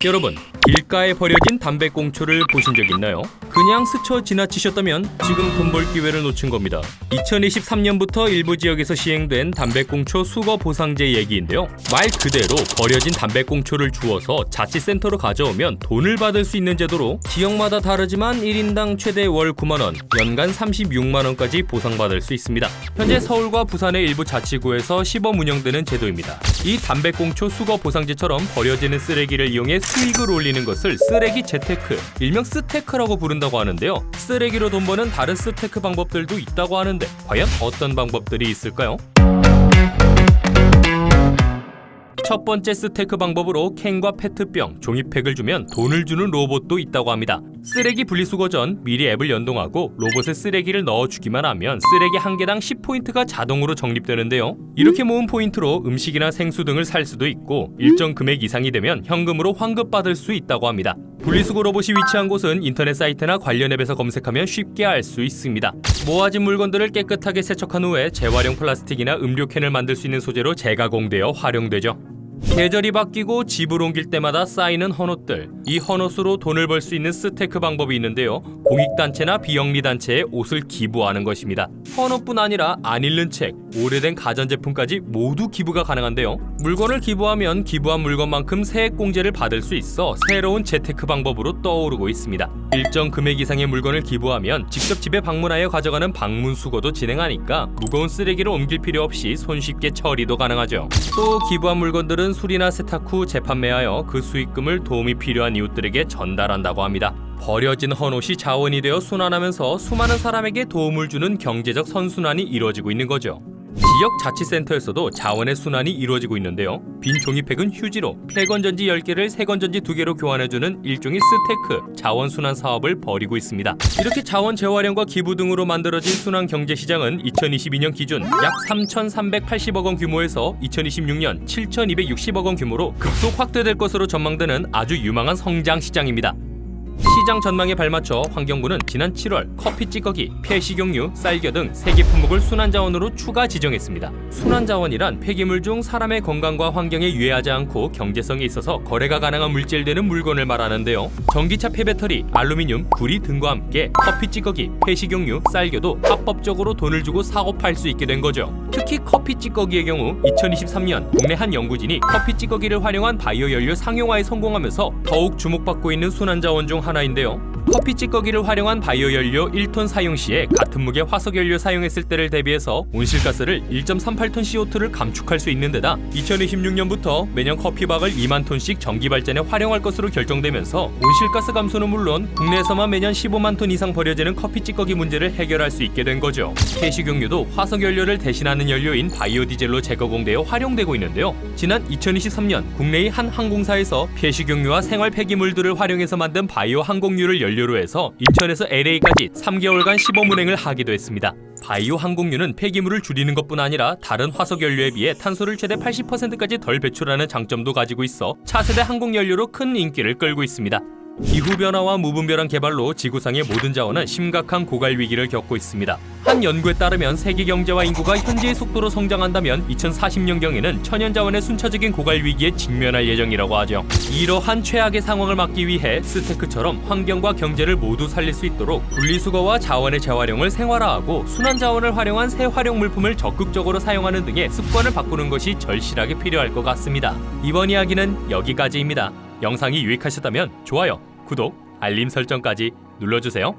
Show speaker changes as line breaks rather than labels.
여러분, 길가에 버려진 담배꽁초를 보신 적 있나요? 그냥 스쳐 지나치셨다면 지금 돈 벌 기회를 놓친 겁니다. 2023년부터 일부 지역에서 시행된 담배꽁초 수거 보상제 얘기인데요. 말 그대로 버려진 담배꽁초를 주워서 자치센터로 가져오면 돈을 받을 수 있는 제도로 지역마다 다르지만 1인당 최대 월 9만원, 연간 36만원까지 보상받을 수 있습니다. 현재 서울과 부산의 일부 자치구에서 시범 운영되는 제도입니다. 이 담배꽁초 수거 보상제처럼 버려지는 쓰레기를 이용해 수익을 올리는 것을 쓰레기 재테크, 일명 스테크라고 부른다고 하는데요. 쓰레기로 돈 버는 다른 스테크 방법들도 있다고 하는데 과연 어떤 방법들이 있을까요? 첫 번째 스테크 방법으로 캔과 페트병, 종이팩을 주면 돈을 주는 로봇도 있다고 합니다. 쓰레기 분리수거 전 미리 앱을 연동하고 로봇에 쓰레기를 넣어주기만 하면 쓰레기 한 개당 10포인트가 자동으로 적립되는데요. 이렇게 모은 포인트로 음식이나 생수 등을 살 수도 있고 일정 금액 이상이 되면 현금으로 환급받을 수 있다고 합니다. 분리수거 로봇이 위치한 곳은 인터넷 사이트나 관련 앱에서 검색하면 쉽게 알 수 있습니다. 모아진 물건들을 깨끗하게 세척한 후에 재활용 플라스틱이나 음료캔을 만들 수 있는 소재로 재가공되어 활용되죠. 계절이 바뀌고 집을 옮길 때마다 쌓이는 헌옷들, 이 헌옷으로 돈을 벌 수 있는 스테크 방법이 있는데요. 공익단체나 비영리단체에 옷을 기부하는 것입니다. 헌옷뿐 아니라 안 읽는 책, 오래된 가전제품까지 모두 기부가 가능한데요. 물건을 기부하면 기부한 물건만큼 세액공제를 받을 수 있어 새로운 재테크 방법으로 떠오르고 있습니다. 일정 금액 이상의 물건을 기부하면 직접 집에 방문하여 가져가는 방문수거도 진행하니까 무거운 쓰레기를 옮길 필요 없이 손쉽게 처리도 가능하죠. 또 기부한 물건들은 수리나 세탁 후 재판매하여 그 수익금을 도움이 필요한 이웃들에게 전달한다고 합니다. 버려진 헌옷이 자원이 되어 순환하면서 수많은 사람에게 도움을 주는 경제적 선순환이 이루어지고 있는 거죠. 지역 자치센터에서도 자원의 순환이 이루어지고 있는데요. 빈 종이팩은 휴지로, 폐건전지 10개를 새건전지 2개로 교환해주는 일종의 스테크, 자원순환 사업을 벌이고 있습니다. 이렇게 자원 재활용과 기부 등으로 만들어진 순환경제시장은 2022년 기준 약 3,380억 원 규모에서 2026년 7,260억 원 규모로 급속 확대될 것으로 전망되는 아주 유망한 성장시장입니다. 시장 전망에 발맞춰 환경부는 지난 7월 커피 찌꺼기, 폐식용유, 쌀겨 등 3개 품목을 순환자원으로 추가 지정했습니다. 순환자원이란 폐기물 중 사람의 건강과 환경에 유해하지 않고 경제성이 있어서 거래가 가능한 물질되는 물건을 말하는데요. 전기차 폐배터리, 알루미늄, 구리 등과 함께 커피 찌꺼기, 폐식용유, 쌀겨도 합법적으로 돈을 주고 사고 팔 수 있게 된 거죠. 특히 커피 찌꺼기의 경우 2023년 국내 한 연구진이 커피 찌꺼기를 활용한 바이오 연료 상용화에 성공하면서 더욱 주목받고 있는 순환자원 중 하나인데요. 커피 찌꺼기를 활용한 바이오 연료 1톤 사용 시에 같은 무게 화석 연료 사용했을 때를 대비해서 온실가스를 1.38톤 CO2를 감축할 수 있는 데다 2026년부터 매년 커피박을 2만 톤씩 전기 발전에 활용할 것으로 결정되면서 온실가스 감소는 물론 국내에서만 매년 15만 톤 이상 버려지는 커피 찌꺼기 문제를 해결할 수 있게 된 거죠. 폐식용유도 화석 연료를 대신하는 연료인 바이오 디젤로 재가공되어 활용되고 있는데요. 지난 2023년 국내의 한 항공사에서 폐식용유와 생활 폐기물들을 활용해서 만든 바이오 항공유를 연료로 해서 인천에서 LA까지 3개월간 시범 운행을 하기도 했습니다. 바이오 항공유는 폐기물을 줄이는 것뿐 아니라 다른 화석 연료에 비해 탄소를 최대 80%까지 덜 배출하는 장점도 가지고 있어 차세대 항공 연료로 큰 인기를 끌고 있습니다. 기후변화와 무분별한 개발로 지구상의 모든 자원은 심각한 고갈 위기를 겪고 있습니다. 한 연구에 따르면 세계 경제와 인구가 현재의 속도로 성장한다면 2040년경에는 천연 자원의 순차적인 고갈 위기에 직면할 예정이라고 하죠. 이러한 최악의 상황을 막기 위해 스테크처럼 환경과 경제를 모두 살릴 수 있도록 분리수거와 자원의 재활용을 생활화하고 순환 자원을 활용한 새활용 물품을 적극적으로 사용하는 등의 습관을 바꾸는 것이 절실하게 필요할 것 같습니다. 이번 이야기는 여기까지입니다. 영상이 유익하셨다면 좋아요, 구독, 알림 설정까지 눌러주세요.